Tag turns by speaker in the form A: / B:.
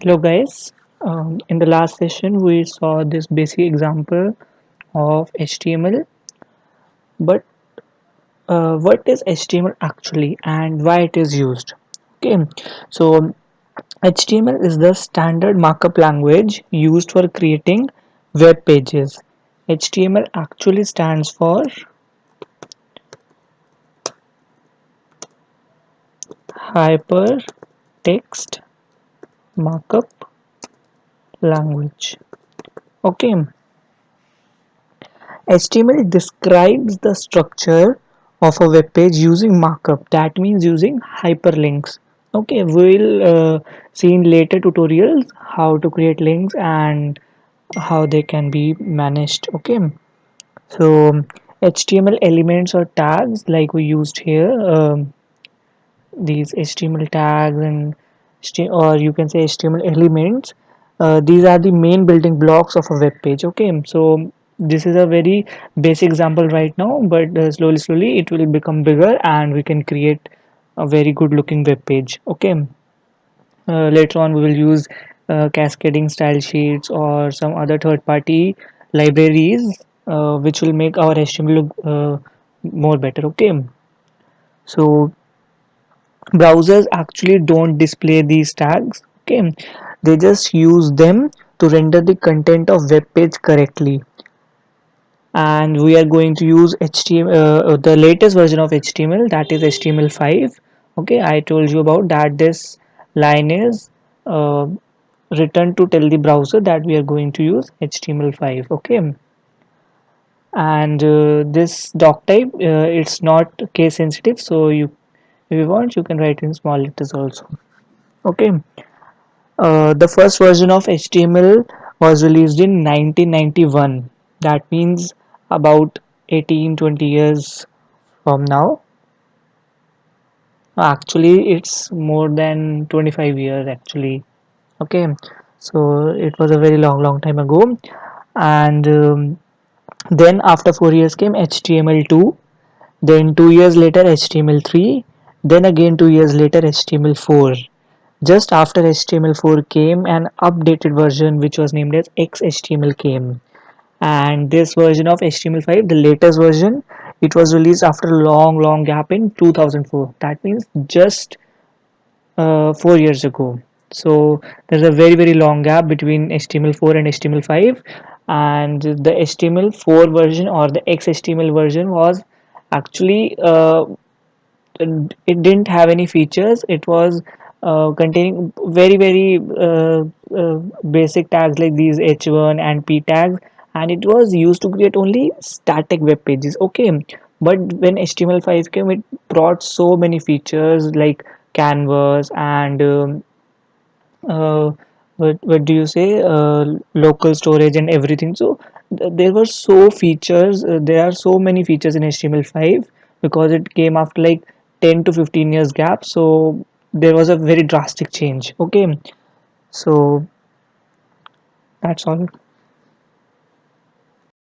A: Hello guys, in the last session we saw this basic example of HTML, but what is HTML actually and why it is used? Okay, so HTML is the standard markup language used for creating web pages. HTML actually stands for Hypertext Markup Language. Okay, HTML describes the structure of a web page using markup. That means using hyperlinks. Okay, we'll see in later tutorials how to create links and how they can be managed. Okay, so HTML elements or tags like we used here, these HTML tags and or you can say HTML elements. These are the main building blocks of a web page. Okay, so this is a very basic example right now, but slowly it will become bigger and we can create a very good looking web page. Okay, later on we will use cascading style sheets or some other third party libraries which will make our HTML look more better. Okay, so browsers actually don't display these tags. Okay, they just use them to render the content of web page correctly. And we are going to use HTML, the latest version of HTML, that is HTML5. Okay, I told you about that. This line is uh, written to tell the browser that we are going to use HTML5. Okay, and this doc type, it's not case sensitive, so you, if you want, you can write in small letters also. Okay, the first version of HTML was released in 1991. That means about 18-20 years from now. Actually, it's more than 25 years actually. Okay, so it was a very long time ago. And then after 4 years came HTML2. Then 2 years later HTML3. Then again 2 years later HTML4. Just after HTML4 came an updated version which was named as XHTML came. And this version of HTML5, the latest version, it was released after a long gap in 2004. That means just 4 years ago. So there's a very long gap between HTML4 and HTML5, and the HTML4 version or the XHTML version was actually it didn't have any features. It was containing very basic tags like these h1 and p tags, and it was used to create only static web pages. Okay, but when HTML5 came, it brought so many features like canvas and what do you say, local storage and everything. So there were so features, there are so many features in HTML5 because it came after like 10 to 15 years gap, so there was a very drastic change. Okay, so that's all.